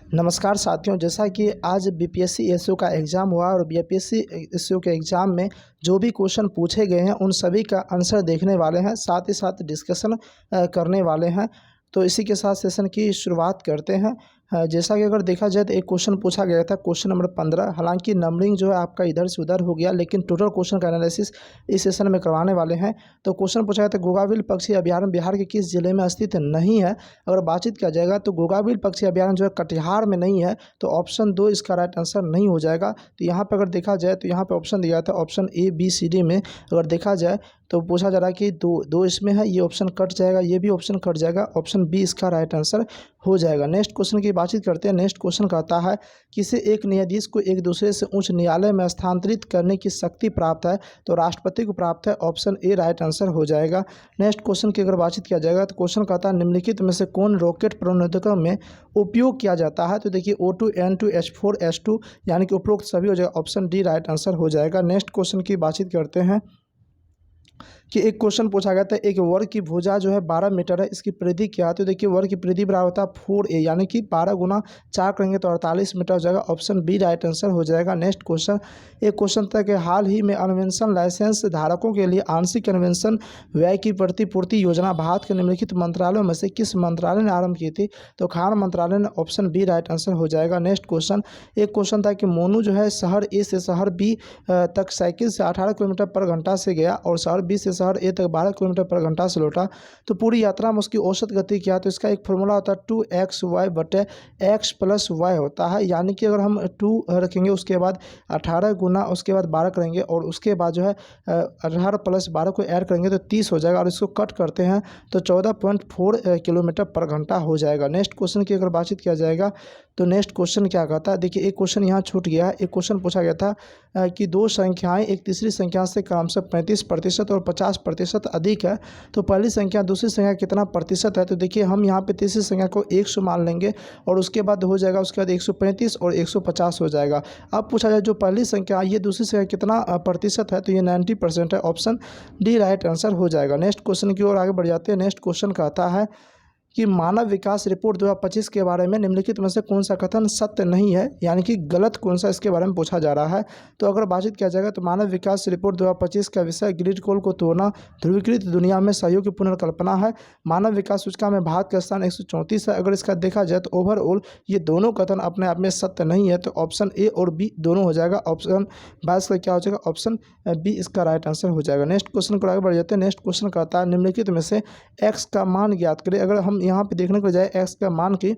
नमस्कार साथियों, जैसा कि आज बीपीएससी एसओ का एग्ज़ाम हुआ और बीपीएससी एसओ के एग्ज़ाम में जो भी क्वेश्चन पूछे गए हैं उन सभी का आंसर देखने वाले हैं, साथ ही साथ डिस्कशन करने वाले हैं। तो इसी के साथ सेशन की शुरुआत करते हैं। जैसा कि अगर देखा जाए तो एक क्वेश्चन पूछा गया था, क्वेश्चन नंबर 15। हालांकि नंबरिंग जो है आपका इधर से उधर हो गया, लेकिन टोटल क्वेश्चन का एनालिसिस इस सेशन में करवाने वाले हैं। तो क्वेश्चन पूछा गया था, गोगाबिल पक्षी अभ्यारण्य बिहार के किस जिले में स्थित नहीं है? अगर बातचीत किया जाएगा तो गोगाबिल पक्षी अभ्यारण्य जो है कटिहार में नहीं है, तो ऑप्शन 2 इसका राइट आंसर नहीं हो जाएगा। तो यहाँ पर अगर देखा जाए तो यहाँ पर ऑप्शन दिया था, option A B C D में अगर देखा जाए तो पूछा जा रहा है कि दो इसमें है, ये ऑप्शन कट जाएगा, ये भी ऑप्शन कट जाएगा, ऑप्शन बी इसका राइट आंसर हो जाएगा। नेक्स्ट क्वेश्चन की बातचीत करते हैं। नेक्स्ट क्वेश्चन कहता है, किसी एक न्यायाधीश को एक दूसरे से उच्च न्यायालय में स्थानांतरित करने की शक्ति प्राप्त है? तो राष्ट्रपति को प्राप्त है, ऑप्शन ए राइट आंसर हो जाएगा। नेक्स्ट क्वेश्चन की अगर बातचीत किया जाएगा तो क्वेश्चन कहता है, निम्नलिखित में से कौन रॉकेट प्रणोदकों में उपयोग किया जाता है? तो देखिए O2, N2, H4, S2 यानी कि उपरोक्त सभी हो जाएगा, ऑप्शन डी राइट आंसर हो जाएगा। नेक्स्ट क्वेश्चन की बातचीत करते हैं कि एक क्वेश्चन पूछा गया था, एक वर्ग की भुजा जो है 12 मीटर है, इसकी परिधि क्या है? तो देखिए वर्ग की परिधि बराबर होता है 4a, यानी कि 12 गुना 4 करेंगे तो 48 मीटर हो जाएगा, ऑप्शन बी राइट आंसर हो जाएगा। नेक्स्ट क्वेश्चन, एक क्वेश्चन था कि हाल ही में अन्वेषण लाइसेंस धारकों के लिए आंशिक अन्वेषण व्यय की प्रतिपूर्ति योजना भारत के निम्नलिखित मंत्रालयों में से किस मंत्रालय ने आरंभ की थी? तो खान मंत्रालय ने, ऑप्शन बी राइट आंसर हो जाएगा। नेक्स्ट क्वेश्चन, एक क्वेश्चन था कि मोनू जो है शहर ए से शहर बी तक साइकिल से 18 किलोमीटर पर घंटा से गया और शहर बी से शहर ए तक 12 किलोमीटर पर घंटा से लौटा, तो पूरी यात्रा में उसकी औसत गति क्या है? तो इसका एक फॉर्मूला होता है 2xy बटे x प्लस वाई होता है, यानी कि अगर हम 2 रखेंगे उसके बाद 18 गुना उसके बाद 12 करेंगे और उसके बाद जो है 18 प्लस 12 को ऐड करेंगे तो 30 हो जाएगा और इसको कट करते हैं तो 14.4 किलोमीटर पर घंटा हो जाएगा। नेक्स्ट क्वेश्चन की अगर बातचीत किया जाएगा तो नेक्स्ट क्वेश्चन क्या कहता है, देखिए एक क्वेश्चन यहाँ छूट गया है। एक क्वेश्चन पूछा गया था कि दो संख्याएं एक तीसरी संख्या से क्रमशः 35% और 50% अधिक है, तो पहली संख्या दूसरी संख्या कितना प्रतिशत है? तो देखिए हम यहाँ पे तीसरी संख्या को 100 मान लेंगे और उसके बाद हो जाएगा, उसके बाद 135 और 150 हो जाएगा। अब पूछा जाए जो पहली संख्या ये दूसरी संख्या कितना प्रतिशत है? तो ये 90% है, ऑप्शन डी राइट आंसर हो जाएगा। नेक्स्ट क्वेश्चन की ओर आगे बढ़ जाते हैं। नेक्स्ट क्वेश्चन कहता है कि मानव विकास रिपोर्ट 2025 के बारे में निम्नलिखित में से कौन सा कथन सत्य नहीं है, यानी कि गलत कौन सा, इसके बारे में पूछा जा रहा है। तो अगर बातचीत किया जाएगा तो मानव विकास रिपोर्ट 2025 का विषय ग्रिड कोल को तोड़ना, ध्रुवीकृत दुनिया में सहयोग की पुनर्कल्पना है। मानव विकास सूचकांक में भारत का स्थान 134 है। अगर इसका देखा जाए तो ओवरऑल ये दोनों कथन अपने आप में सत्य नहीं है, तो ऑप्शन ए और बी दोनों हो जाएगा। ऑप्शन 22 का क्या हो जाएगा? ऑप्शन बी इसका राइट आंसर हो जाएगा। नेक्स्ट क्वेश्चन को आगे बढ़ जाते हैं। नेक्स्ट क्वेश्चन कहता है, निम्नलिखित में से एक्स का मान ज्ञात करें। अगर हम यहाँ पे देखने को जाए एक्स का मान की,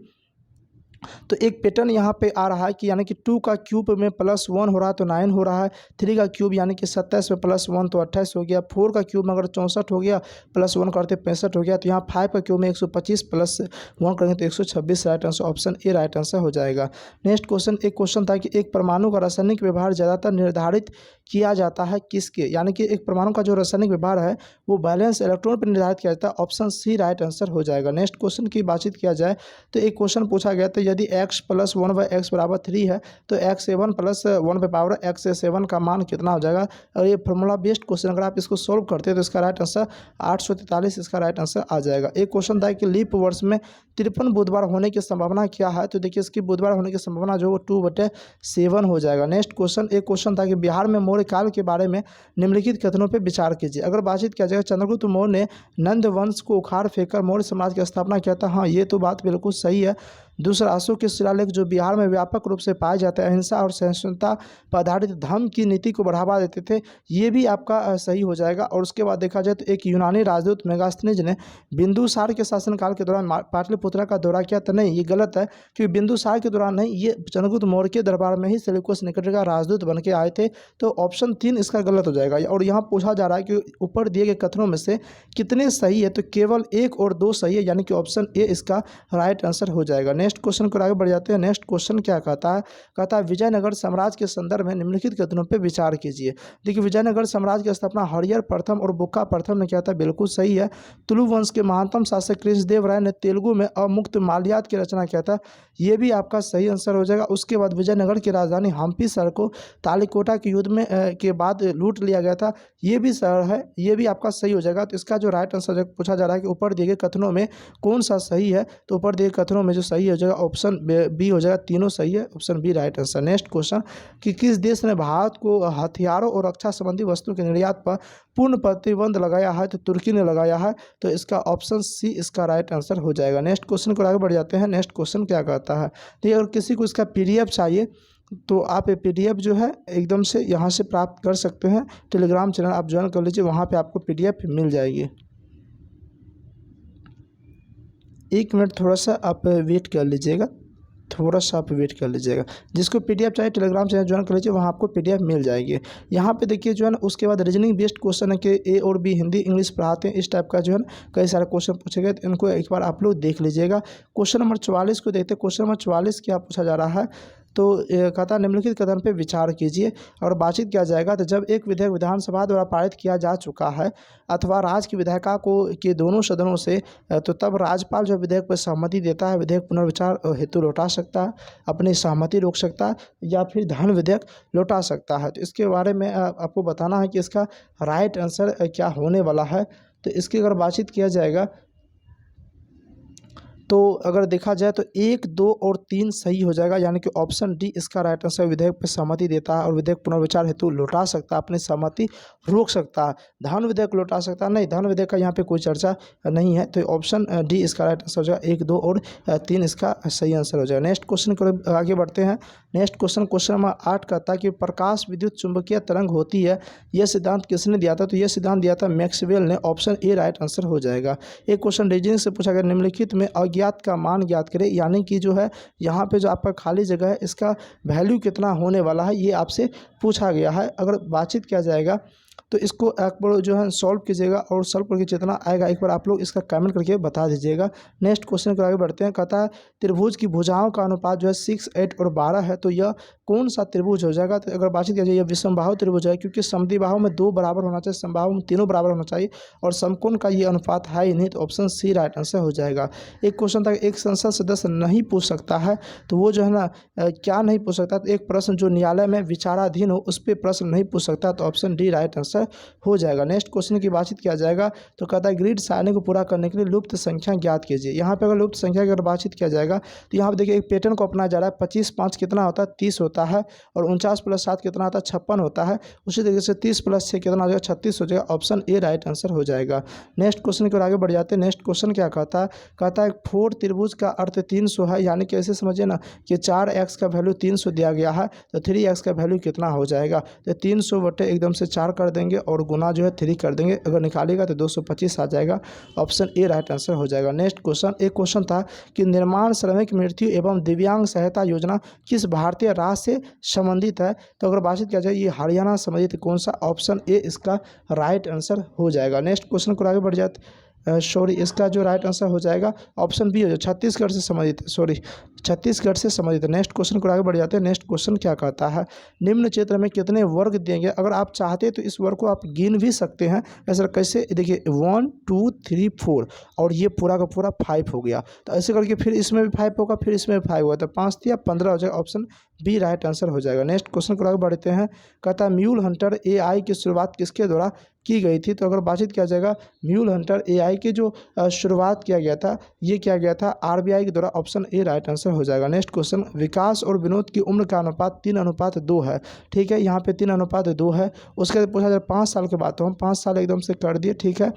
तो एक पैटर्न यहाँ पे आ रहा है कि यानी कि 2 का क्यूब में +1 हो रहा है तो 9 हो रहा है, 3 का क्यूब यानी कि 27 में +1 तो 28 हो गया, 4 का क्यूब में अगर 64 हो गया +1 करते 65 हो गया, तो यहाँ 5 का क्यूब में 125 +1 करेंगे तो 126 right answer, option A right answer हो जाएगा। नेक्स्ट क्वेश्चन, एक क्वेश्चन था कि एक परमाणु का रासायनिक व्यवहार ज़्यादातर निर्धारित किया जाता है किसके, यानी कि एक परमाणु का जो रासायनिक व्यवहार है वो बैलेंस इलेक्ट्रॉन पर निर्धारित किया जाता है, ऑप्शन सी राइट आंसर हो जाएगा। नेक्स्ट क्वेश्चन की बातचीत किया जाए तो एक क्वेश्चन पूछा गया था, यदि x + 1/x = 3 है तो x7 + 1/x7 का मान कितना हो जाएगा? और ये फॉर्मूला बेस्ड क्वेश्चन, अगर आप इसको सोल्व करते हैं तो इसका राइट आंसर 843 इसका राइट आंसर आ जाएगा। एक क्वेश्चन था कि लीप वर्ष में 53 बुधवार होने की संभावना क्या है? तो देखिए इसकी बुधवार होने की संभावना जो 2/7 हो जाएगा। नेक्स्ट क्वेश्चन, एक क्वेश्चन था कि बिहार में मौर्य काल के बारे में निम्नलिखित कथनों पर विचार कीजिए। अगर बातचीत किया जाएगा चंद्रगुप्त मौर्य ने नंद वंश को उखाड़ फेंककर मौर्य समाज की स्थापना किया था, हाँ ये तो बात बिल्कुल सही है। दूसरा, अशोक के शिलालेख जो बिहार में व्यापक रूप से पाए जाते हैं, अहिंसा और सहिष्णुता पर आधारित धर्म की नीति को बढ़ावा देते थे, ये भी आपका सही हो जाएगा। और उसके बाद देखा जाए तो एक यूनानी राजदूत मेगास्थनीज ने बिंदुसार के शासनकाल के दौरान पाटलिपुत्र का दौरा किया, तो नहीं ये गलत है, क्योंकि बिंदुसार के दौरान नहीं, ये चंद्रगुप्त मौर्य के दरबार में ही सेल्यूकस निकेटर का राजदूत बन के आए थे, तो ऑप्शन 3 इसका गलत हो जाएगा। और यहाँ पूछा जा रहा है कि ऊपर दिए गए कथनों में से कितने सही है, तो केवल 1 और 2 सही है, यानी कि ऑप्शन ए इसका राइट आंसर हो जाएगा। नेक्स्ट क्वेश्चन को आगे बढ़ जाते हैं। नेक्स्ट क्वेश्चन क्या कहता है? कहता है विजयनगर साम्राज्य के संदर्भ में निम्नलिखित कथनों पर विचार कीजिए। देखिए विजयनगर साम्राज्य की स्थापना हरिहर प्रथम और बुक्का प्रथम ने किया था, बिल्कुल सही है। तुलु वंश के महानतम शासक कृष्णदेव राय ने तेलुगु में अमुक्त मालियात की रचना किया था, ये भी आपका सही आंसर हो जाएगा। उसके बाद विजयनगर की राजधानी हम्पी शहर को तालिकोटा के युद्ध में के बाद लूट लिया गया था, ये भी शहर है, ये भी आपका सही हो जाएगा। तो इसका जो राइट आंसर पूछा जा रहा है कि ऊपर दिए गए कथनों में कौन सा सही है, तो ऊपर दिए गए कथनों में जो सही हो जाएगा ऑप्शन बी हो जाएगा, तीनों सही है, option B right answer. Next question कि किस देश ने भारत को हथियारों और रक्षा संबंधी वस्तुओं के निर्यात पर पूर्ण प्रतिबंध लगाया है, तो तुर्की ने लगाया है, तो इसका ऑप्शन सी इसका राइट आंसर हो जाएगा। नेक्स्ट क्वेश्चन को आगे बढ़ जाते हैं। नेक्स्ट क्वेश्चन क्या कहता है, तो अगर किसी को इसका पीडीएफ चाहिए तो आप ये पीडीएफ जो है एकदम से यहाँ से प्राप्त कर सकते हैं। टेलीग्राम चैनल आप ज्वाइन कर लीजिए, वहाँ पे आपको पीडीएफ मिल जाएगी। 1 मिनट थोड़ा सा आप वेट कर लीजिएगा, थोड़ा सा आप वेट कर लीजिएगा। जिसको पीडीएफ चाहिए टेलीग्राम चैनल ज्वाइन कर लीजिए, वहाँ आपको पीडीएफ मिल जाएगी। यहाँ पे देखिए जो है ना, उसके बाद रीजनिंग बेस्ड क्वेश्चन है कि ए और बी हिंदी इंग्लिश पढ़ाते हैं, इस टाइप का जो है ना कई सारे क्वेश्चन पूछे गए, तो इनको एक बार आप लोग देख लीजिएगा। क्वेश्चन नंबर 44 को देखते हैं। क्वेश्चन नंबर 44 क्या पूछा जा रहा है, तो कहता है निम्नलिखित कदम पे विचार कीजिए और बातचीत किया जाएगा। तो जब एक विधेयक विधानसभा द्वारा पारित किया जा चुका है अथवा राज्य की विधायिका को के दोनों सदनों से, तो तब राज्यपाल जो विधेयक पर सहमति देता है, विधेयक पुनर्विचार हेतु लौटा सकता है, अपनी सहमति रोक सकता है, या फिर धन विधेयक लौटा सकता है। तो इसके बारे में आपको बताना है कि इसका राइट आंसर क्या होने वाला है। तो इसकी अगर बातचीत किया जाएगा तो अगर देखा जाए तो 1, 2 और 3 सही हो जाएगा, यानी कि ऑप्शन डी इसका राइट आंसर। विधेयक पर सहमति देता है और विधेयक पुनर्विचार हेतु लौटा सकता है, अपनी सहमति रोक सकता है। धन विधेयक लौटा सकता है नहीं, धन विधेयक का यहाँ पे कोई चर्चा नहीं है, तो ऑप्शन डी इसका राइट आंसर हो जाएगा। 1, 2 और 3 इसका सही आंसर हो जाएगा। नेक्स्ट क्वेश्चन को आगे बढ़ते हैं। नेक्स्ट क्वेश्चन नंबर 8 कहता है कि प्रकाश विद्युत चुंबकीय तरंग होती है, यह सिद्धांत किसने दिया था, तो यह सिद्धांत दिया था मैक्सवेल ने, ऑप्शन ए राइट आंसर हो जाएगा। एक क्वेश्चन रीजनिंग से पूछा गया, निम्नलिखित में अज्ञात का मान ज्ञात करें, यानी कि जो है यहाँ पे जो आपका खाली जगह है इसका वैल्यू कितना होने वाला है, ये आपसे पूछा गया है। अगर बातचीत किया जाएगा तो इसको एक बार जो है सॉल्व कीजिएगा और सॉल्व करके जितना आएगा एक बार आप लोग इसका कमेंट करके बता दीजिएगा। नेक्स्ट क्वेश्चन को आगे बढ़ते हैं। कहता है त्रिभुज की भुजाओं का अनुपात जो है 6, 8 और 12 है, तो यह कौन सा त्रिभुज हो जाएगा। तो अगर बातचीत किया जाए, यह विषमबाहु त्रिभुज है, क्योंकि समद्विबाहु में 2 बराबर होना चाहिए, समबाहु में तीनों बराबर होना चाहिए, और समकोण का ये अनुपात है ही नहीं, तो ऑप्शन सी राइट आंसर हो जाएगा। एक क्वेश्चन था एक संसद सदस्य नहीं पूछ सकता है, तो वो जो है ना क्या नहीं पूछ सकता, तो एक प्रश्न जो न्यायालय में विचाराधीन हो उस पर प्रश्न नहीं पूछ सकता, तो ऑप्शन डी राइट आंसर हो जाएगा। नेक्स्ट क्वेश्चन की बातचीत किया जाएगा, तो कहता है ग्रिड सारणी को पूरा करने के लिए लुप्त संख्या ज्ञात कीजिए। यहाँ पे अगर लुप्त संख्या की अगर बातचीत किया जाएगा तो यहाँ पे देखिए एक पैटर्न को अपनाया जा रहा है। 25 5 कितना होता है, 30 होता है, और 49 + 7 कितना होता है, 56 होता है। उसी तरीके से 30 + 6 कितना हो जाएगा, 36 हो जाएगा, ऑप्शन ए राइट आंसर हो जाएगा। नेक्स्ट क्वेश्चन की ओर आगे बढ़ जाते हैं। नेक्स्ट क्वेश्चन क्या कहता है, कहता है 4 त्रिभुज का अर्थ 300 है, यानी कि ऐसे समझिए ना कि 4x का वैल्यू 300 दिया गया है, तो 3x का वैल्यू कितना हो जाएगा, तो 300 बटे एकदम से 4 कर देंगे और गुना जो है 3 कर देंगे, अगर निकालेगा तो 225 आ जाएगा, ऑप्शन ए राइट आंसर हो जाएगा। नेक्स्ट क्वेश्चन, एक क्वेश्चन था कि निर्माण श्रमिक मृत्यु एवं दिव्यांग सहायता योजना किस भारतीय राज्य से संबंधित है, तो अगर बातचीत किया जाए ये हरियाणा संबंधित कौन सा, ऑप्शन ए इसका राइट आंसर हो जाएगा। नेक्स्ट क्वेश्चन को आगे बढ़ जाते सॉरी इसका जो राइट आंसर हो जाएगा ऑप्शन बी हो जाए, छत्तीसगढ़ से संबंधित, सॉरी छत्तीसगढ़ से संबंधित। नेक्स्ट क्वेश्चन को आगे बढ़ जाते हैं। नेक्स्ट क्वेश्चन क्या कहता है, निम्न क्षेत्र में कितने वर्ग देंगे, अगर आप चाहते हैं तो इस वर्ग को आप गिन भी सकते हैं। ऐसा कैसे, देखिए 1 2 3 4 और ये पूरा का पूरा 5 हो गया, तो ऐसे करके फिर इसमें भी 5 होगा, फिर इसमें भी 5 होगा, तो 5 या 15 हो जाएगा, ऑप्शन बी राइट आंसर हो जाएगा। नेक्स्ट क्वेश्चन को आगे बढ़ते हैं। कहता है म्यूल हंटर AI की शुरुआत किसके द्वारा की गई थी, तो अगर बातचीत किया जाएगा म्यूल हंटर AI की जो शुरुआत किया गया था, ये किया गया था RBI के द्वारा, ऑप्शन ए राइट आंसर हो जाएगा। नेक्स्ट क्वेश्चन, विकास और विनोद की उम्र का अनुपात 3:2 है, ठीक है, यहाँ पे 3:2 है। उसके बाद पूछा जाए 5 साल के बाद, तो हम 5 साल एकदम से कर दिए, ठीक है,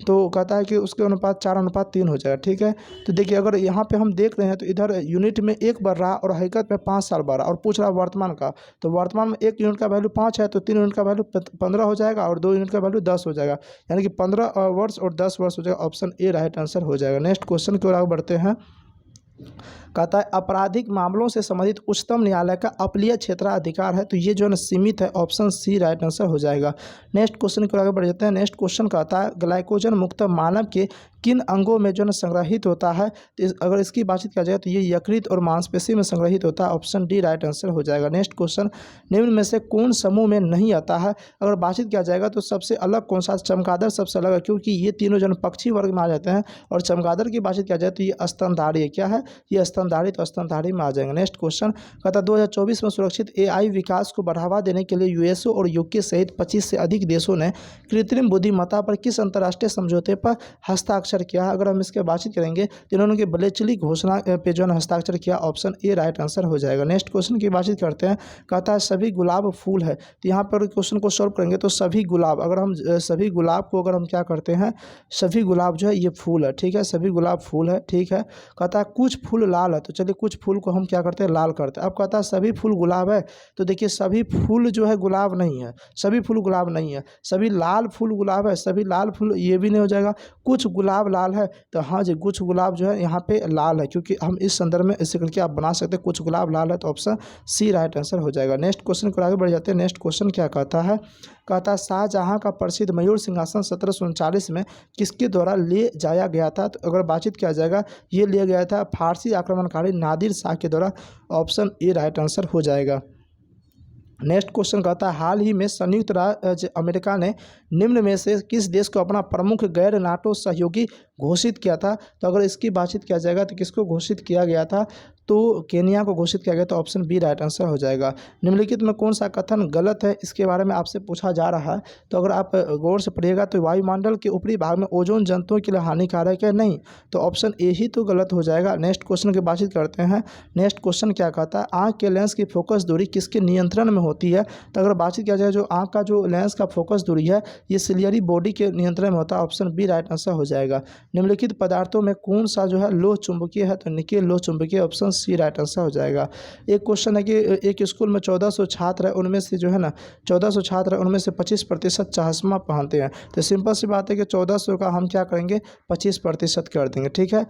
तो कहता है कि उसके अनुपात 4:3 हो जाएगा, ठीक है। तो देखिए अगर यहाँ पे हम देख रहे हैं तो इधर यूनिट में 1 बढ़ रहा और हकीकत में 5 साल बढ़ रहा, और पूछ रहा वर्तमान का, तो वर्तमान में 1 यूनिट का वैल्यू 5 है, तो 3 यूनिट का वैल्यू 15 हो जाएगा, और 2 यूनिट का वैल्यू 10 हो जाएगा, यानी कि 15 वर्ष और 10 वर्ष हो जाएगा, ऑप्शन ए राइट आंसर हो जाएगा। नेक्स्ट क्वेश्चन की ओर आगे बढ़ते हैं। कहता है आपराधिक मामलों से संबंधित उच्चतम न्यायालय का अपीलीय क्षेत्राधिकार है, तो ये जो है ना सीमित है, ऑप्शन सी राइट आंसर हो जाएगा। नेक्स्ट क्वेश्चन को आगे बढ़ जाते हैं। नेक्स्ट क्वेश्चन कहता है ग्लाइकोजन मुक्त मानव के किन अंगों में जो है संग्रहित होता है, तो अगर इसकी बातचीत किया जाए तो ये यकृत और मांसपेशी में संग्रहित होता है, ऑप्शन डी राइट आंसर हो जाएगा। नेक्स्ट क्वेश्चन निम्न में से कौन समूह में नहीं आता है, अगर बातचीत किया जाएगा तो सबसे अलग कौन सा, चमगादड़ सबसे अलग है क्योंकि ये तीनों जो पक्षी वर्ग में आ जाते हैं, और चमगादड़ की बातचीत किया जाए तो ये स्तनधारी है। क्या है ये स्तनधारी, तो स्तनधारी में आ जाएंगे। नेक्स्ट क्वेश्चन कहता है 2024 में सुरक्षित एआई विकास को बढ़ावा देने के लिए यूएसओ और यूके सहित 25 से अधिक देशों ने कृत्रिम बुद्धिमत्ता पर किस अंतर्राष्ट्रीय समझौते पर हस्ताक्षर किया है, अगर हम इसके बातचीत करेंगे तो इन्होंने बलेचली घोषणा पे जो है हस्ताक्षर किया, ऑप्शन ए राइट आंसर हो जाएगा। नेक्स्ट क्वेश्चन की बातचीत करते हैं। कहता है सभी गुलाब फूल है, तो यहाँ पर क्वेश्चन को सॉल्व करेंगे तो सभी गुलाब, अगर हम सभी गुलाब को अगर हम क्या करते हैं, सभी गुलाब जो है ये फूल है, ठीक है, सभी गुलाब फूल है, ठीक है। कहता है कुछ फूल लाल है, तो चलिए कुछ फूल को हम क्या करते हैं, लाल करते हैं। अब कहता है सभी फूल गुलाब है, तो देखिए सभी फूल जो है गुलाब नहीं है, सभी फूल गुलाब नहीं है, सभी लाल फूल गुलाब है, सभी लाल फूल ये भी नहीं हो जाएगा, कुछ गुलाब लाल है, तो हाँ जी कुछ गुलाब जो है यहाँ पे लाल है, क्योंकि हम इस संदर्भ में इसे करके आप बना सकते हैं, कुछ गुलाब लाल है, तो ऑप्शन सी राइट आंसर हो जाएगा। नेक्स्ट क्वेश्चन को आगे बढ़ जाते हैं। नेक्स्ट क्वेश्चन क्या कहता है, कहता है शाहजहां का प्रसिद्ध मयूर सिंहासन 1739 में किसके द्वारा ले जाया गया था, तो अगर बातचीत किया जाएगा ये लिया गया था फारसी आक्रमणकारी नादिर शाह के द्वारा, ऑप्शन ए राइट आंसर हो जाएगा। नेक्स्ट क्वेश्चन कहता है हाल ही में संयुक्त राज्य अमेरिका ने निम्न में से किस देश को अपना प्रमुख गैर नाटो सहयोगी घोषित किया था, तो अगर इसकी बातचीत किया जाएगा तो किसको घोषित किया गया था, तो केनिया को घोषित किया गया, तो ऑप्शन बी राइट आंसर हो जाएगा। निम्नलिखित में कौन सा कथन गलत है, इसके बारे में आपसे पूछा जा रहा है, तो अगर आप गौर से पढ़िएगा तो वायुमंडल के ऊपरी भाग में ओजोन जंतुओं के लिए हानिकारक है नहीं, तो ऑप्शन ए ही तो गलत हो जाएगा। नेक्स्ट क्वेश्चन की बातचीत करते हैं। नेक्स्ट क्वेश्चन क्या कहता है आँख के लेंस की फोकस दूरी किसके नियंत्रण में होती है, तो अगर बातचीत किया जाए जो आँख का जो लेंस का फोकस दूरी है ये सिलियरी बॉडी के नियंत्रण में होता है, ऑप्शन बी राइट आंसर हो जाएगा। निम्नलिखित पदार्थों में कौन सा जो है लोह चुंबकीय है, तो निकेल लोह चुंबकीय, ऑप्शन सी राइट आंसर हो जाएगा। एक क्वेश्चन है कि एक स्कूल में 1400 छात्र है, उनमें से जो है ना 1400 छात्र है, उनमें से 25% चश्मा पहनते हैं, तो सिंपल सी बात है कि 1400 का हम क्या करेंगे 25% कर देंगे, ठीक है,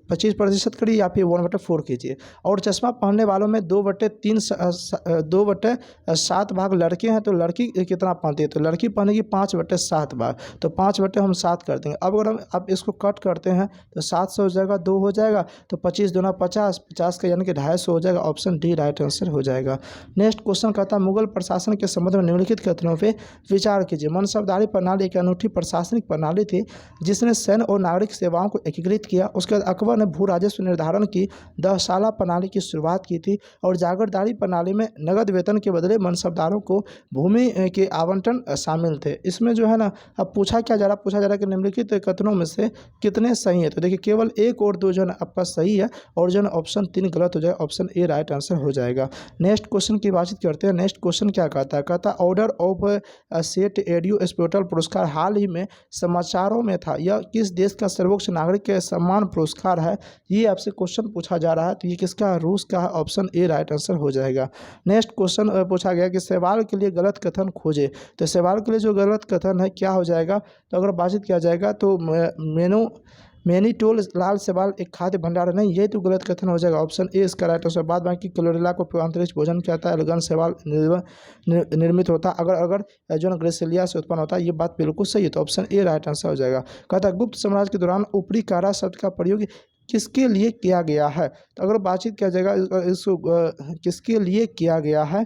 25% करिए या फिर 1/4 कीजिए। और चश्मा पहनने वालों में 2/7 भाग लड़के हैं, तो लड़की कितना पहनती है, तो लड़की पहनेगी 5/7 भाग, तो 5 हम 7 कर देंगे। अब अगर हम अब इसको कट करते हैं तो 7 से हो जाएगा 2 हो जाएगा, तो 25 दूना 50, 50 का यानी कि 250 हो जाएगा, ऑप्शन डी राइट आंसर हो जाएगा। नेक्स्ट क्वेश्चन कहता है मुगल प्रशासन के संबंध में निम्नलिखित कथनों पे विचार कीजिए। मनसबदारी प्रणाली एक अनूठी प्रशासनिक प्रणाली थी जिसने सैन्य और नागरिक सेवाओं को एकीकृत किया। उसके बाद अकबर ने भू राजस्व निर्धारण की 10 प्रणाली की शुरुआत की थी, और जागीरदारी प्रणाली में नगद वेतन के बदले मनसबदारों को भूमि के आवंटन शामिल थे। इसमें जो है ना अब पूछा जा रहा है कि निम्नलिखित कथनों में से कितने सही है, तो देखिए केवल 1 और 2 जो है आपका सही है, और जो है ऑप्शन 3 गलत हो जाएगा, ऑप्शन ए राइट आंसर हो जाएगा। नेक्स्ट क्वेश्चन की बातचीत करते हैं। नेक्स्ट क्वेश्चन क्या कहता है, कहता है ऑर्डर ऑफ सेट एडियो स्पेटल पुरस्कार हाल ही में समाचारों में था, यह किस देश का सर्वोच्च नागरिक के सम्मान पुरस्कार है, ये आपसे क्वेश्चन पूछा जा रहा है, तो ये किसका है, रूस का है, ऑप्शन ए राइट आंसर हो जाएगा। नेक्स्ट क्वेश्चन पूछा गया कि सवाल के लिए गलत कथन खोजे, तो सवाल के लिए जो गलत कथन है क्या हो जाएगा, तो अगर बातचीत किया जाएगा तो मैनीटोल लाल सवाल एक खाद्य भंडार नहीं, ये तो गलत कथन हो जाएगा, ऑप्शन ए इसका राइट आंसर। बाद बाकी क्लोरेला को अंतरिक्ष भोजन कहता है, एलगन सवाल निर्मित होता अगर जो ग्रेसिलिया से उत्पन्न होता है, ये बात बिल्कुल सही है, तो ऑप्शन ए राइट आंसर हो जाएगा। कहता है गुप्त साम्राज्य के दौरान ऊपरी कारा शब्द का प्रयोग किसके लिए किया गया है, तो अगर बातचीत किया जाएगा इसको किसके लिए किया गया है,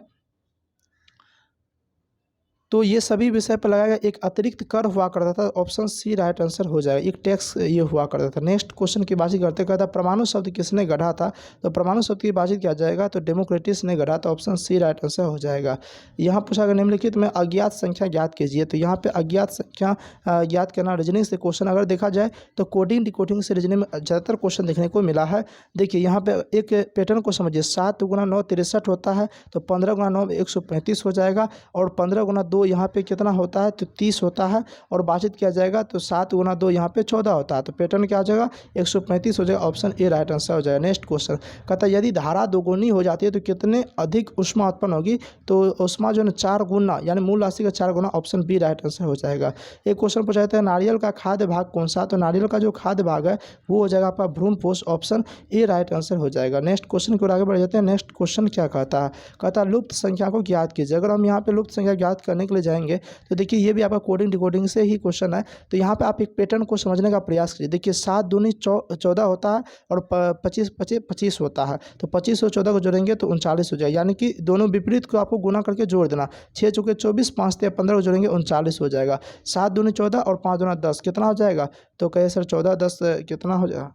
तो ये सभी विषय पर लगाया गया एक अतिरिक्त कर हुआ करता था, ऑप्शन सी राइट आंसर हो जाएगा, एक टैक्स ये हुआ करता था। नेक्स्ट क्वेश्चन की बातचीत करते कहता परमाणु शब्द किसने गढ़ा था, तो परमाणु शब्द की बातचीत किया जाएगा तो डेमोक्रेटिस ने गढ़ा, तो ऑप्शन सी राइट आंसर हो जाएगा। यहाँ पूछा गया निम्नलिखित में अज्ञात संख्या ज्ञात कीजिए, तो यहाँ पे अज्ञात संख्या ज्ञात करना रीजनिंग से क्वेश्चन अगर देखा जाए तो कोडिंग डिकोडिंग से रीजनिंग में ज़्यादातर क्वेश्चन देखने को मिला है। देखिए यहाँ पे एक पैटर्न को समझिए, 7 × 9 63 होता है, तो 15 × 9 135 हो जाएगा, और 15 × 2 2 यहाँ पे कितना होता है, तो 30 होता है। और बातचीत किया जाएगा तो 7 गुना 2 यहाँ पे 14 होता है। तो पैटर्न क्या हो जाएगा, 135 हो जाएगा। ऑप्शन ए राइट आंसर हो जाएगा। नेक्स्ट क्वेश्चन कहता है यदि धारा दोगुनी हो जाती है तो कितने अधिक ऊष्मा उत्पन्न होगी, तो ऊष्मा जो है 4 गुना, यानी मूल राशि का 4 गुना। ऑप्शन बी राइट आंसर हो जाएगा। एक क्वेश्चन पूछा जाता है नारियल का खाद्य भाग कौन सा, तो नारियल का जो खाद्य भाग है वो हो जाएगा आपका भ्रूणपोष। ऑप्शन ए राइट आंसर हो जाएगा। नेक्स्ट क्वेश्चन की ओर आगे बढ़ जाते हैं। नेक्स्ट क्वेश्चन क्या कहता है, कहता है लुप्त संख्या को ज्ञात कीजिए। अगर हम यहाँ पे लुप्त संख्या ज्ञात करने के लिए जाएंगे तो देखिए ये भी आपका कोडिंग डिकोडिंग से ही क्वेश्चन है। तो यहाँ पे आप एक पैटर्न को समझने का प्रयास कीजिए। देखिए 7 दूनी 14 होता है और 25 25 25 होता है। तो 25 और 14 को जोड़ेंगे तो 39 हो जाएगा, यानी कि दोनों विपरीत को आपको गुना करके जोड़ देना। 6 चौके 24, 5 से 15 को जोड़ेंगे 39 हो जाएगा। 7 दूनी 14 और 5 दूना 10 कितना हो जाएगा, तो कहे सर 14 10 कितना हो जाएगा,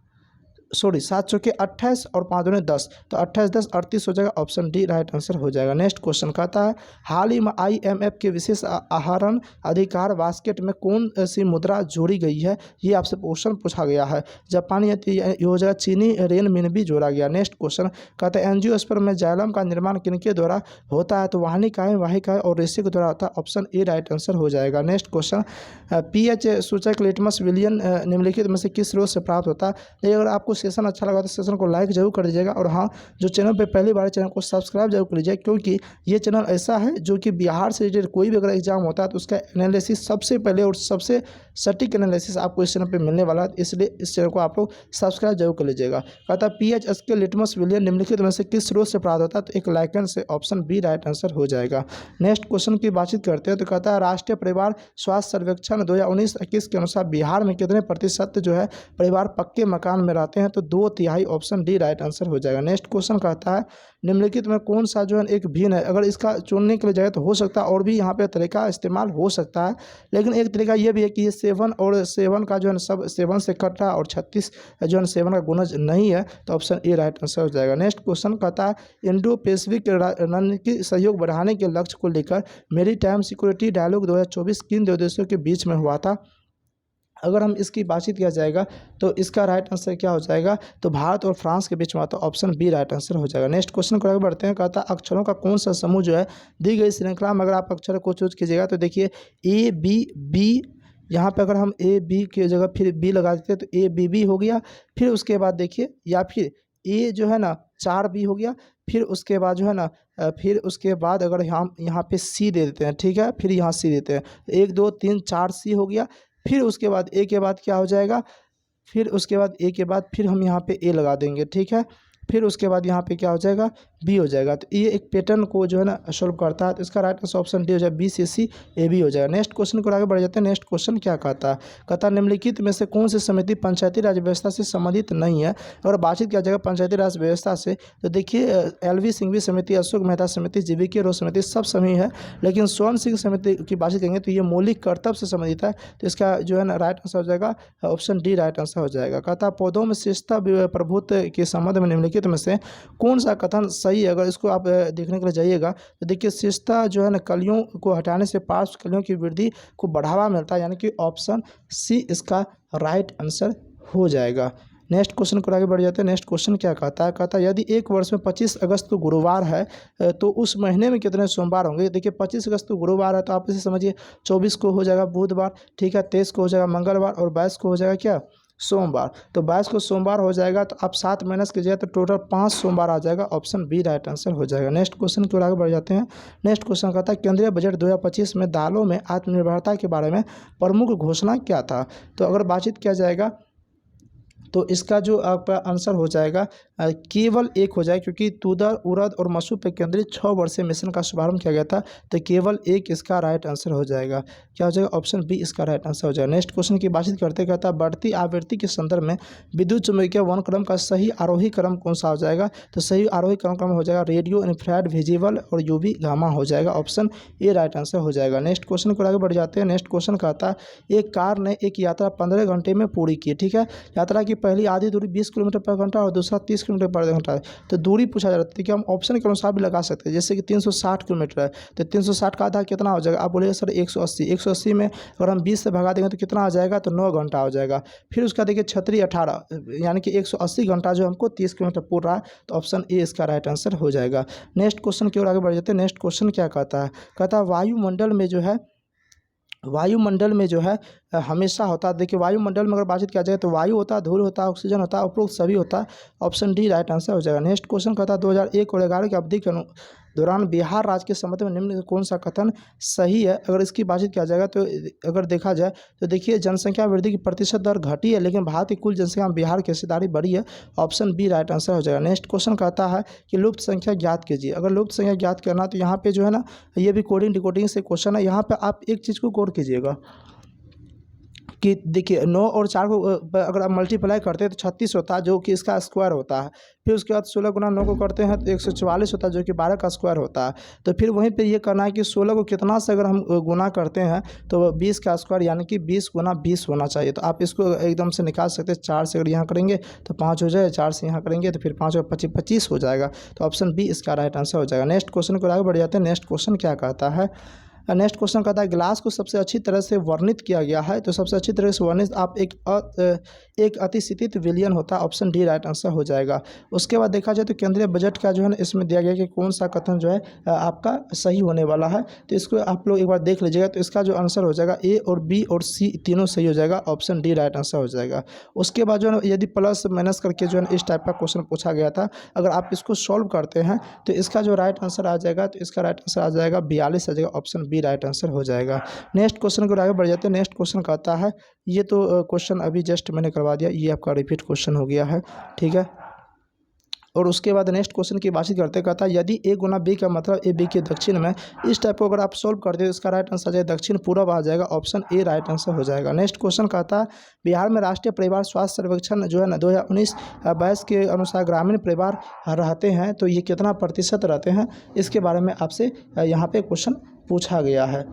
सॉरी 7 चौके 28 और 5 दूनी 10, तो 28 10 38 हो जाएगा। ऑप्शन डी राइट आंसर हो जाएगा। नेक्स्ट क्वेश्चन कहता है हाल ही में IMF के विशेष आहरण अधिकार बास्केट में कौन सी मुद्रा जोड़ी गई है, ये आपसे क्वेश्चन पूछा गया है। जापानी ये हो जाएगा, चीनी रेन मिन भी जोड़ा गया। नेक्स्ट क्वेश्चन कहता है एंजियोस्पर्म में जाइलम का निर्माण किनके द्वारा होता है, तो वाहिनिकाएं वाहिकाएं और रेशे के द्वारा होता है। ऑप्शन ए राइट आंसर हो जाएगा। नेक्स्ट क्वेश्चन pH सूचक लिटमस विलियन निम्नलिखित में से किस स्रोत से प्राप्त होता है। ये अगर आपको सेशन अच्छा लगा तो सेशन को लाइक जरूर कर दीजिएगा, और हाँ जो चैनल पे पहली बार चैनल को सब्सक्राइब जरूर कर लीजिए, क्योंकि ये चैनल ऐसा है जो कि बिहार से रिलेटेड कोई भी अगर एग्जाम होता है तो उसका एनालिसिस सबसे पहले और सबसे सटीक एनालिसिस आपको इस चैनल पे मिलने वाला है। इसलिए इस चैनल को आप लोग सब्सक्राइब जरूर कर लीजिएगा। कहता है pH स्केल लिटमस विलियन निम्नलिखित में से किस स्रोत से प्राप्त होता है, तो एक लाइकन से। ऑप्शन बी राइट आंसर हो जाएगा। नेक्स्ट क्वेश्चन की बातचीत करते हैं तो कहता है राष्ट्रीय परिवार स्वास्थ्य सर्वेक्षण 2019-21 के अनुसार बिहार में कितने प्रतिशत जो है परिवार पक्के मकान में रहते हैं, तो 2/3। ऑप्शन डी राइट आंसर हो जाएगा। नेक्स्ट क्वेश्चन कहता है निम्नलिखित में कौन सा जो है एक भिन्न है। अगर इसका चुनने के लिए जाए तो हो सकता है और भी यहाँ पे तरीका इस्तेमाल हो सकता है, लेकिन एक तरीका ये भी है कि ये 7 और 7 का जो है सब 7 से कट रहा है और 36 जो है 7 का गुणज नहीं है, तो ऑप्शन ए राइट आंसर हो जाएगा। नेक्स्ट क्वेश्चन कहता है इंडो पैसिफिक रणनीतिक सहयोग बढ़ाने के लक्ष्य को लेकर मैरीटाइम सिक्योरिटी डायलॉग 2024 किन दो देशों के बीच में हुआ था। अगर हम इसकी बातचीत किया जाएगा तो इसका राइट आंसर क्या हो जाएगा, तो भारत और फ्रांस के बीच में आता है। ऑप्शन बी राइट आंसर हो जाएगा। नेक्स्ट क्वेश्चन को आगे बढ़ते हैं। कहता है अक्षरों का कौन सा समूह जो है दी गई श्रृंखला में अगर आप अक्षर को चूज कीजिएगा तो देखिए ए बी बी, यहाँ पे अगर हम ए बी की जगह फिर बी लगा देते हैं तो ए बी बी हो गया। फिर उसके बाद देखिए, या फिर ए जो है ना 4B हो गया। फिर उसके बाद जो है ना फिर उसके बाद अगर हम यहाँ पे सी दे देते हैं, ठीक है, फिर यहाँ सी देते हैं, 1 2 3 4 सी हो गया। फिर उसके बाद ए के बाद क्या हो जाएगा, फिर उसके बाद ए के बाद फिर हम यहाँ पे ए लगा देंगे, ठीक है। फिर उसके बाद यहाँ पे क्या हो जाएगा, बी हो जाएगा। तो ये एक पैटर्न को जो है ना सॉल्व करता है। तो इसका राइट आंसर ऑप्शन डी हो जाएगा, बी से सी ए बी हो जाएगा। नेक्स्ट क्वेश्चन को आगे बढ़ जाते हैं। नेक्स्ट क्वेश्चन क्या कहता है, कहता है निम्नलिखित में से कौन सी समिति पंचायती राज व्यवस्था से संबंधित नहीं है। अगर बातचीत किया जाएगा पंचायती राज व्यवस्था से तो देखिए LV सिंघवी समिति, अशोक मेहता समिति, GVK रोज समिति सब समी है, लेकिन स्वर्ण सिंह समिति की बातचीत करेंगे तो ये मौलिक कर्तव्य से संबंधित है। तो इसका जो है ना राइट आंसर हो जाएगा, ऑप्शन डी राइट आंसर हो जाएगा। कहता है पौधों में श्रेष्ठता प्रभुत्व के संबंध में निम्नलिखित में से कौन सा कथन सही है। अगर इसको आप देखने के लिए जाइएगा तो देखिए श्रेष्ठता जो है ना कलियों को हटाने से पार्श्व कलियों की वृद्धि को बढ़ावा मिलता है, यानी कि ऑप्शन सी इसका राइट आंसर हो जाएगा। नेक्स्ट क्वेश्चन को आगे बढ़ जाते हैं। नेक्स्ट क्वेश्चन क्या कहता है, कहता है यदि एक वर्ष में 25 अगस्त को गुरुवार है तो उस महीने में कितने सोमवार होंगे। देखिए 25 अगस्त को गुरुवार है तो आप इसे समझिए 24 को हो जाएगा बुधवार, ठीक है, 23 को हो जाएगा मंगलवार और 22 को हो जाएगा क्या, सोमवार। तो 22 को सोमवार हो जाएगा, तो आप 7 माइनस कीजिए तो टोटल 5 सोमवार आ जाएगा। ऑप्शन बी राइट आंसर हो जाएगा। नेक्स्ट क्वेश्चन की ओर आगे बढ़ जाते हैं। नेक्स्ट क्वेश्चन कहता है केंद्रीय बजट 2025 में दालों में आत्मनिर्भरता के बारे में प्रमुख घोषणा क्या था। तो अगर बातचीत किया जाएगा तो इसका जो आपका आंसर हो जाएगा केवल एक हो जाए, क्योंकि तुअर उड़द और मसूर पर केंद्रित 6 वर्षीय मिशन का शुभारंभ किया गया था। तो केवल एक इसका राइट आंसर हो जाएगा। क्या हो जाएगा, ऑप्शन बी इसका राइट आंसर हो जाएगा। नेक्स्ट क्वेश्चन की बातचीत करते कहता है बढ़ती आवृत्ति के संदर्भ में विद्युत चुम्बकीय वन क्रम का सही आरोही क्रम कौन सा हो जाएगा। तो सही आरोही क्रम हो जाएगा रेडियो, इंफ्रारेड, विजिबल और UV गामा हो जाएगा। ऑप्शन ए राइट आंसर हो जाएगा। नेक्स्ट क्वेश्चन को आगे बढ़ जाते हैं। नेक्स्ट क्वेश्चन कहता है एक कार ने एक यात्रा 15 घंटे में पूरी की, ठीक है। यात्रा की पहली आधी दूरी 20 किलोमीटर पर घंटा और दूसरा 30 किलोमीटर पर घंटा है। तो दूरी पूछा जा रहा है कि हम ऑप्शन के अनुसार भी लगा सकते हैं, जैसे कि 360 किलोमीटर है तो 360 का आधा कितना हो जाएगा, आप बोलिए सर 180। 180 में अगर हम 20 से भगा देंगे तो कितना आ जाएगा, तो 9 घंटा हो जाएगा। फिर उसका देखिए छतरी 18, यानी कि 180 घंटा जो हमको 30 किलोमीटर पूर रहा है, तो ऑप्शन ए इसका राइट आंसर हो जाएगा। नेक्स्ट क्वेश्चन की ओर आगे बढ़ जाते हैं। नेक्स्ट क्वेश्चन क्या कहता है, कहता है वायुमंडल में जो है हमेशा होता है। देखिए वायुमंडल में अगर बातचीत किया जाए तो वायु होता है, धूल होता है, ऑक्सीजन होता है, उपरोक्त सभी होता है। ऑप्शन डी राइट आंसर हो जाएगा। नेक्स्ट क्वेश्चन कहता है 2001 और 2011 की अवधि के दौरान बिहार राज्य के संबंध में निम्न कौन सा कथन सही है। अगर इसकी बातचीत किया जाएगा तो अगर देखा जाए तो देखिए जनसंख्या वृद्धि की प्रतिशत दर घटी है, लेकिन भारत की कुल जनसंख्या में बिहार की हिस्सेदारी बढ़ी है। ऑप्शन बी राइट आंसर हो जाएगा। नेक्स्ट क्वेश्चन कहता है कि लुप्त संख्या ज्ञात कीजिए। अगर लुप्त संख्या ज्ञात करना तो यहाँ पे जो है ना, ये भी कोडिंग डिकोडिंग से क्वेश्चन है। यहाँ पे आप एक चीज़ को गौर कीजिएगा कि देखिए 9 और 4 को अगर आप मल्टीप्लाई करते हैं तो 36 होता है, जो कि इसका स्क्वायर होता है। फिर उसके बाद 16 गुना 9 को करते हैं तो 144 होता है, जो कि 12 का स्क्वायर होता है। तो फिर वहीं पे ये करना है कि 16 को कितना से अगर हम गुना करते हैं तो 20 का स्क्वायर, यानी कि 20 गुना 20 होना चाहिए। तो आप इसको एकदम से निकाल सकते हैं। 4 से अगर यहाँ करेंगे तो 5 हो जाए, 4 से यहाँ करेंगे तो फिर 5 और 25 25 हो जाएगा। तो ऑप्शन बी इसका राइट आंसर हो जाएगा। नेक्स्ट क्वेश्चन को आगे बढ़ जाते हैं। नेक्स्ट क्वेश्चन क्या कहता है, नेक्स्ट क्वेश्चन कहता है गिलास को सबसे अच्छी तरह से वर्णित किया गया है। तो सबसे अच्छी तरह से वर्णित आप एक अतिशीतित विलयन होता है। ऑप्शन डी राइट आंसर हो जाएगा। उसके बाद देखा जाए तो केंद्रीय बजट का जो है ना, इसमें दिया गया कि कौन सा कथन जो है आपका सही होने वाला है। तो इसको आप लोग एक बार देख लीजिएगा। तो इसका जो आंसर हो जाएगा ए और बी और सी तीनों सही हो जाएगा। ऑप्शन डी राइट आंसर हो जाएगा। उसके बाद जो है यदि प्लस माइनस करके जो है इस टाइप का क्वेश्चन पूछा गया था, अगर आप इसको सॉल्व करते हैं तो इसका जो राइट आंसर आ जाएगा, तो इसका राइट आंसर आ जाएगा 42 आ जाएगा। ऑप्शन बी राइट आंसर हो जाएगा। नेक्स्ट क्वेश्चन को आगे बढ़ जाते हैं। नेक्स्ट क्वेश्चन कहता है, ये तो क्वेश्चन अभी जस्ट मैंने करवा दिया, ये आपका रिपीट क्वेश्चन हो गया है, ठीक है। और उसके बाद नेक्स्ट क्वेश्चन की बातचीत करते कहता है यदि ए गुना बी का मतलब ए बी के दक्षिण में, इस टाइप को अगर आप सोल्व करते तो इसका राइट आंसर आ जाएगा दक्षिण पूर्व आ जाएगा। ऑप्शन ए राइट आंसर हो जाएगा। नेक्स्ट क्वेश्चन कहता है बिहार में राष्ट्रीय परिवार स्वास्थ्य सर्वेक्षण जो है ना 2019-22 के अनुसार ग्रामीण परिवार रहते हैं, तो ये कितना प्रतिशत रहते हैं, इसके बारे में आपसे यहाँ पे क्वेश्चन पूछा गया है।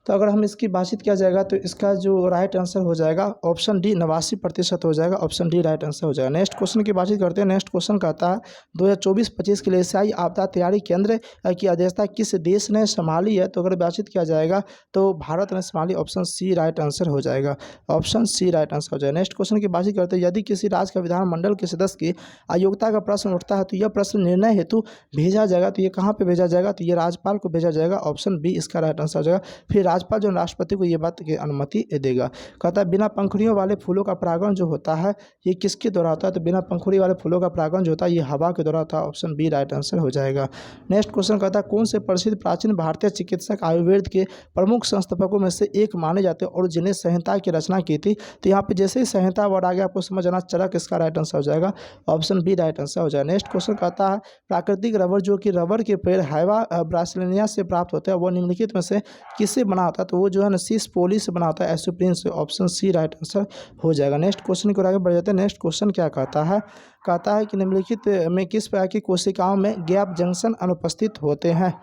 तो अगर हम इसकी बातचीत किया जाएगा तो इसका जो राइट आंसर हो जाएगा ऑप्शन डी 89% हो जाएगा। ऑप्शन डी राइट आंसर हो जाएगा। नेक्स्ट क्वेश्चन की बातचीत करते हैं। नेक्स्ट क्वेश्चन कहता है 2024-25 के लिए एशियाई आपदा तैयारी केंद्र की अध्यक्षता किस देश ने संभाली है। तो अगर बातचीत किया जाएगा तो भारत ने संभाली। ऑप्शन सी राइट आंसर हो जाएगा। ऑप्शन सी राइट आंसर हो जाएगा। नेक्स्ट क्वेश्चन की बातचीत करते हैं यदि किसी राज्य का विधानमंडल के सदस्य की अयोग्यता का प्रश्न उठता है तो यह प्रश्न निर्णय हेतु भेजा जाएगा। तो ये कहाँ पर भेजा जाएगा, तो ये राज्यपाल को भेजा जाएगा। ऑप्शन बी इसका राइट आंसर हो जाएगा। फिर राज्यपाल जो राष्ट्रपति को ये बात की अनुमति देगा। कहता है बिना पंखुड़ियों वाले फूलों का परागण जो होता है ये किसके द्वारा होता है। तो बिना पंखुड़ी वाले फूलों का परागण जो होता है ये हवा के द्वारा होता है। ऑप्शन बी राइट आंसर हो जाएगा। नेक्स्ट क्वेश्चन कहता है कौन से प्रसिद्ध प्राचीन भारतीय चिकित्सक आयुर्वेद के प्रमुख संस्थापकों में से एक माने जाते हैं और जिन्हें संहिता की रचना की थी। तो यहाँ पे जैसे ही संहिता वर्ड आ गया आपको समझ आना चरक इसका राइट आंसर हो जाएगा। ऑप्शन बी राइट आंसर हो जाएगा। नेक्स्ट क्वेश्चन कहता है प्राकृतिक रबर जो कि रबर के पेड़ हैवा ब्रासिलिया से प्राप्त होता है वो निम्नलिखित में से किससे बना होता है। तो वो जो है ना सिस पोली से बना होता है, एसोप्रीन से। ऑप्शन सी राइट आंसर हो जाएगा। नेक्स्ट क्वेश्चन को आगे बढ़ जाते हैं। नेक्स्ट क्वेश्चन क्या कहता है, कहता है कि निम्नलिखित में किस प्रकार की कोशिकाओं में गैप जंक्शन अनुपस्थित होते हैं।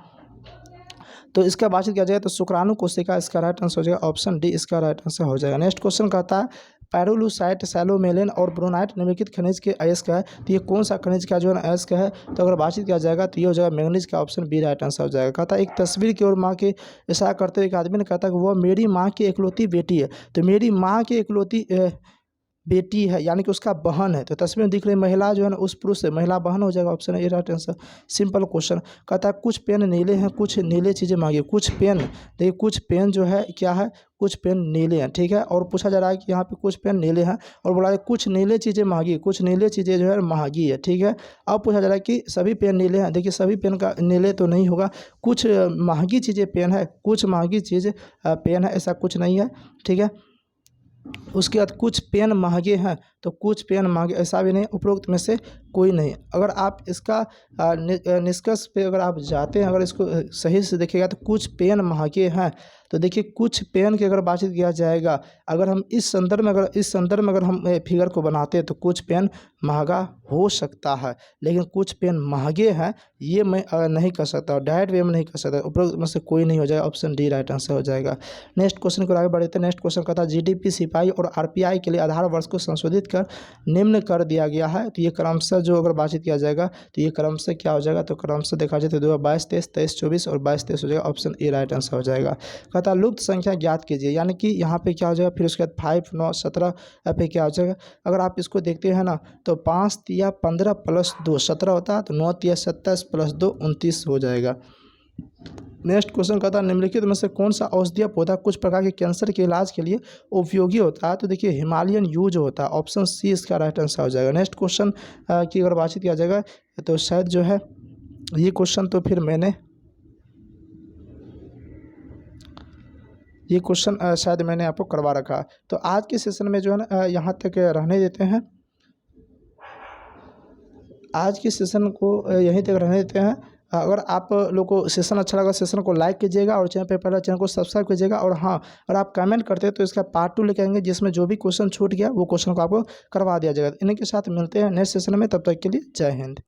तो इसका बातचीत किया जाए तो शुक्राणु कोशिका इसका राइट आंसर हो जाएगा। ऑप्शन डी इसका राइट आंसर हो जाएगा। नेक्स्ट क्वेश्चन कहता है पैरोलूसाइट, सैलोमेलेन और ब्रोनाइट निम्नलिखित खनिज के अयस्क है। तो ये कौन सा खनिज का जो है अयस्क है। तो अगर बातचीत किया जाएगा तो ये हो जाएगा मैंगनीज का। ऑप्शन बी राइट आंसर हो जाएगा। कहता है एक तस्वीर की ओर माँ के इशारा करते हुए एक आदमी ने कहता है कि वह मेरी माँ की इकलौती बेटी है। तो मेरी माँ की इकलौती बेटी है यानी कि उसका बहन है। तो तस्वीर में दिख रही महिला जो है ना उस पुरुष से महिला बहन हो जाएगा। Option A right answer. Simple question कहता है कुछ पेन नीले हैं, कुछ नीले चीज़ें मांगिए। कुछ पेन देखिए, कुछ पेन जो है क्या है, कुछ पेन नीले हैं, ठीक है। और पूछा जा रहा है कि यहाँ पे कुछ पेन नीले हैं और बोला है कुछ नीले चीज़ें मांगी, कुछ नीले चीज़ें जो है महंगी है, ठीक है। अब पूछा जा रहा है कि सभी पेन नीले हैं। देखिए सभी पेन का नीले तो नहीं होगा, कुछ महंगी चीज़ें पेन है, कुछ महंगी चीज़ पेन है, ऐसा कुछ नहीं है, ठीक है। उसके बाद कुछ पेन महंगे हैं तो कुछ पेन महंगे ऐसा भी नहीं, उपरोक्त में से कोई नहीं। अगर आप इसका निष्कर्ष पे अगर आप जाते हैं, अगर इसको सही से देखिएगा तो कुछ पेन महंगे हैं। तो देखिए कुछ पेन की अगर बातचीत किया जाएगा, अगर हम इस संदर्भ में अगर हम फिगर को बनाते हैं तो कुछ पेन महंगा हो सकता है, लेकिन कुछ पेन महंगे हैं ये मैं नहीं कर सकता, डायरेक्ट वे में नहीं कर सकता। उपरोक्त में से कोई नहीं हो जाएगा, ऑप्शन डी राइट आंसर हो जाएगा। नेक्स्ट क्वेश्चन को आगे बढ़ते हैं। नेक्स्ट क्वेश्चन कहता है जीडीपी, सिपाही और आरपीआई के लिए आधार वर्ष को संशोधित कर निम्न कर दिया गया है। तो ये क्रमशः जो अगर बातचीत किया जाएगा तो ये क्रमशः क्या हो जाएगा, तो क्रमशः देखा जाए तो 2022 23 23 24 और 22 23 हो जाएगा। ऑप्शन ए राइट आंसर हो जाएगा। कहता है लुप्त संख्या ज्ञात कीजिए, यानी कि यहाँ पे क्या हो जाएगा, फिर उसके बाद 5 9 17 पे क्या हो जाएगा। अगर आप इसको देखते हैं ना तो 5 तिया 15 प्लस 2 17 होता है, तो 9 तिया 27 प्लस 2 29 हो जाएगा। नेक्स्ट क्वेश्चन कहता है निम्नलिखित में से कौन सा औषधीय पौधा कुछ प्रकार के कैंसर के इलाज के लिए उपयोगी होता है। तो देखिए हिमालयन यूज होता है, ऑप्शन सी इसका राइट आंसर हो जाएगा। नेक्स्ट क्वेश्चन की अगर बातचीत किया जाएगा तो शायद जो है ये क्वेश्चन तो फिर ये क्वेश्चन शायद मैंने आपको करवा रखा है। तो आज के सेशन में जो है ना यहाँ तक रहने देते हैं, आज के सेशन को यहीं तक रहने देते हैं। अगर आप लोग को सेशन अच्छा लगा, सेशन को लाइक कीजिएगा और चैनल पे पहले चैनल को सब्सक्राइब कीजिएगा। और हाँ, अगर आप कमेंट करते हैं तो इसका पार्ट 2 लेके आएंगे, जिसमें जो भी क्वेश्चन छूट गया वो क्वेश्चन को आपको करवा दिया जाएगा। इन्हीं के साथ मिलते हैं नेक्स्ट सेशन में, तब तक के लिए जय हिंद।